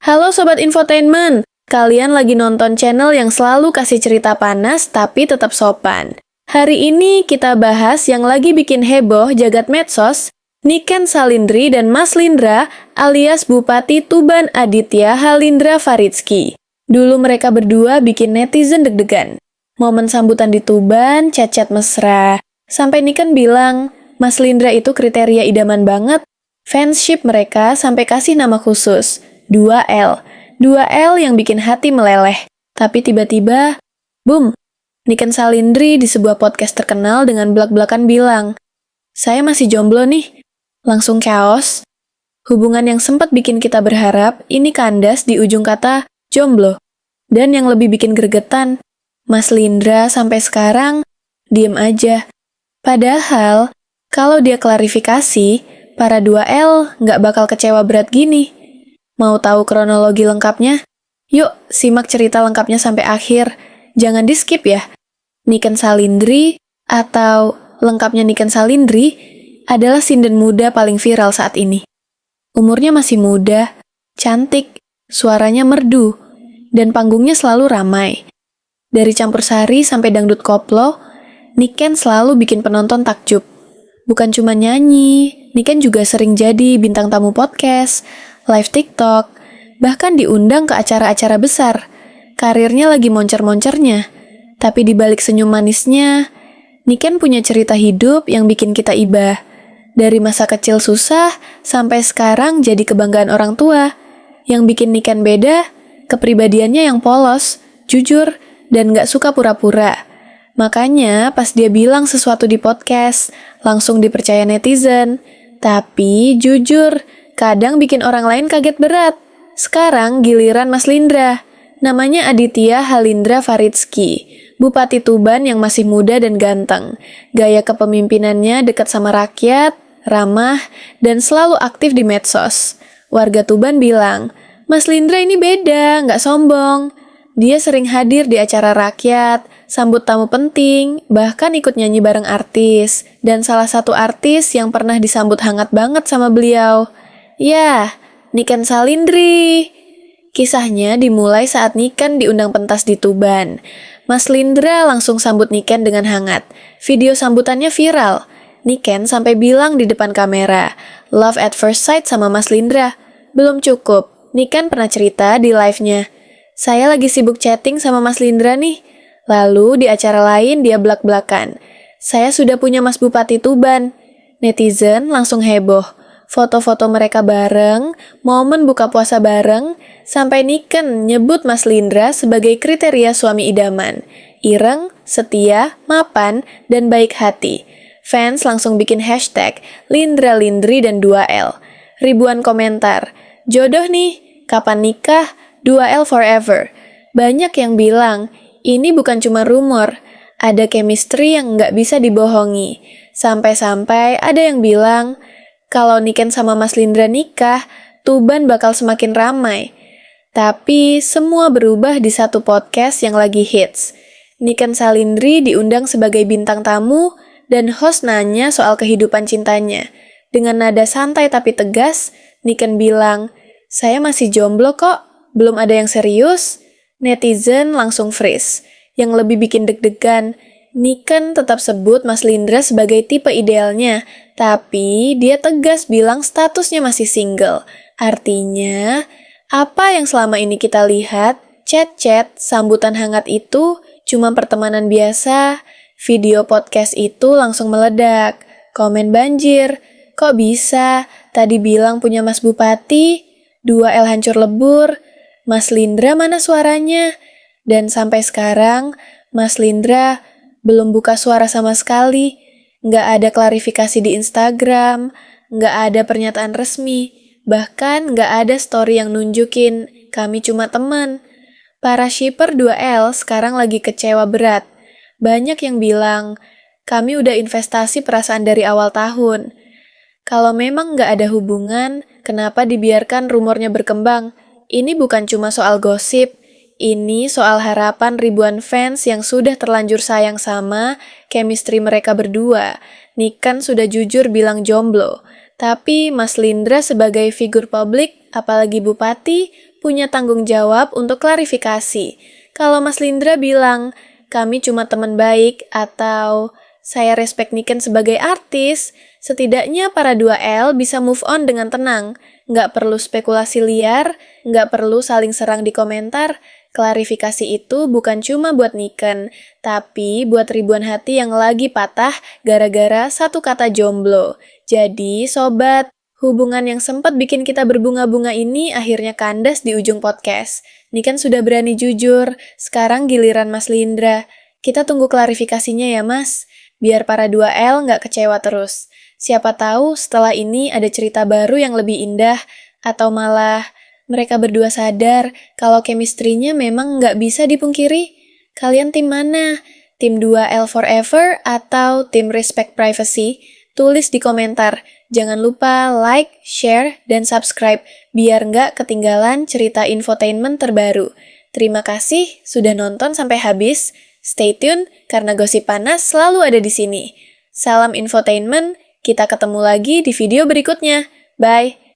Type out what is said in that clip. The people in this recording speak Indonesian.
Halo Sobat Infotainment, kalian lagi nonton channel yang selalu kasih cerita panas tapi tetap sopan. Hari ini kita bahas yang lagi bikin heboh jagat medsos, Niken Salindri dan Mas Lindra alias Bupati Tuban Aditya Halindra Faridski. Dulu mereka berdua bikin netizen deg-degan. Momen sambutan di Tuban, chat-chat mesra. Sampai Niken bilang, Mas Lindra itu kriteria idaman banget. Fanship mereka sampai kasih nama khusus, 2L. 2L yang bikin hati meleleh. Tapi tiba-tiba, boom, Niken Salindri di sebuah podcast terkenal dengan belak-belakan bilang, saya masih jomblo nih. Langsung chaos. Hubungan yang sempat bikin kita berharap, ini kandas di ujung kata jomblo. Dan yang lebih bikin gregetan, Mas Lindra sampai sekarang diem aja. Padahal, kalau dia klarifikasi, para 2L nggak bakal kecewa berat gini. Mau tahu kronologi lengkapnya? Yuk, simak cerita lengkapnya sampai akhir. Jangan di-skip ya. Niken Salindri, atau lengkapnya Niken Salindri, adalah sinden muda paling viral saat ini. Umurnya masih muda, cantik, suaranya merdu, dan panggungnya selalu ramai. Dari campur sari sampai dangdut koplo, Niken selalu bikin penonton takjub. Bukan cuma nyanyi, Niken juga sering jadi bintang tamu podcast, live TikTok, bahkan diundang ke acara-acara besar. Karirnya lagi moncer-moncernya, tapi di balik senyum manisnya, Niken punya cerita hidup yang bikin kita iba. Dari masa kecil susah, sampai sekarang jadi kebanggaan orang tua. Yang bikin Niken beda, kepribadiannya yang polos, jujur, dan gak suka pura-pura. Makanya pas dia bilang sesuatu di podcast, langsung dipercaya netizen. Tapi jujur, kadang bikin orang lain kaget berat. Sekarang giliran Mas Lindra. Namanya Aditya Halindra Faridski, Bupati Tuban yang masih muda dan ganteng. Gaya kepemimpinannya dekat sama rakyat, ramah, dan selalu aktif di medsos. Warga Tuban bilang, Mas Lindra ini beda, nggak sombong. Dia sering hadir di acara rakyat, sambut tamu penting, bahkan ikut nyanyi bareng artis. Dan salah satu artis yang pernah disambut hangat banget sama beliau. Ya, Niken Salindri. Kisahnya dimulai saat Niken diundang pentas di Tuban. Mas Lindra langsung sambut Niken dengan hangat. Video sambutannya viral. Niken sampai bilang di depan kamera, love at first sight sama Mas Lindra. Belum cukup, Niken pernah cerita di live-nya. Saya lagi sibuk chatting sama Mas Lindra nih. Lalu di acara lain dia belak-belakan. Saya sudah punya Mas Bupati Tuban. Netizen langsung heboh. Foto-foto mereka bareng, momen buka puasa bareng, sampai Niken nyebut Mas Lindra sebagai kriteria suami idaman. Ireng, setia, mapan, dan baik hati. Fans langsung bikin hashtag Lindra Lindri dan 2L. Ribuan komentar. Jodoh nih, kapan nikah? 2L forever. Banyak yang bilang, ini bukan cuma rumor, ada chemistry yang nggak bisa dibohongi. Sampai-sampai ada yang bilang, kalau Niken sama Mas Lindra nikah, Tuban bakal semakin ramai. Tapi semua berubah di satu podcast yang lagi hits. Niken Salindri diundang sebagai bintang tamu dan host nanya soal kehidupan cintanya. Dengan nada santai tapi tegas, Niken bilang, saya masih jomblo kok. Belum ada yang serius, netizen langsung freeze. Yang lebih bikin deg-degan, Niken tetap sebut Mas Lindra sebagai tipe idealnya, tapi dia tegas bilang statusnya masih single. Artinya, apa yang selama ini kita lihat, chat-chat, sambutan hangat itu cuma pertemanan biasa, video podcast itu langsung meledak, komen banjir, kok bisa, tadi bilang punya Mas Bupati, 2L hancur lebur, Mas Lindra mana suaranya? Dan sampai sekarang, Mas Lindra belum buka suara sama sekali. Nggak ada klarifikasi di Instagram, nggak ada pernyataan resmi, bahkan nggak ada story yang nunjukin kami cuma teman. Para shipper 2L sekarang lagi kecewa berat. Banyak yang bilang, kami udah investasi perasaan dari awal tahun. Kalau memang nggak ada hubungan, kenapa dibiarkan rumornya berkembang? Ini bukan cuma soal gosip, ini soal harapan ribuan fans yang sudah terlanjur sayang sama chemistry mereka berdua. Niken sudah jujur bilang jomblo, tapi Mas Lindra sebagai figur publik, apalagi bupati, punya tanggung jawab untuk klarifikasi. Kalau Mas Lindra bilang, kami cuma teman baik, atau saya respect Niken sebagai artis, setidaknya para 2L bisa move on dengan tenang. Nggak perlu spekulasi liar, nggak perlu saling serang di komentar. Klarifikasi itu bukan cuma buat Niken, tapi buat ribuan hati yang lagi patah gara-gara satu kata jomblo. Jadi, sobat, hubungan yang sempat bikin kita berbunga-bunga ini akhirnya kandas di ujung podcast. Niken sudah berani jujur, sekarang giliran Mas Lindra. Kita tunggu klarifikasinya ya Mas, biar para 2L nggak kecewa terus. Siapa tahu setelah ini ada cerita baru yang lebih indah, atau malah mereka berdua sadar kalau chemistry-nya memang nggak bisa dipungkiri. Kalian tim mana? Tim 2L forever atau tim respect privacy? Tulis di komentar. Jangan lupa like, share, dan subscribe biar nggak ketinggalan cerita infotainment terbaru. Terima kasih sudah nonton sampai habis. Stay tune karena gosip panas selalu ada di sini. Salam infotainment, kita ketemu lagi di video berikutnya. Bye!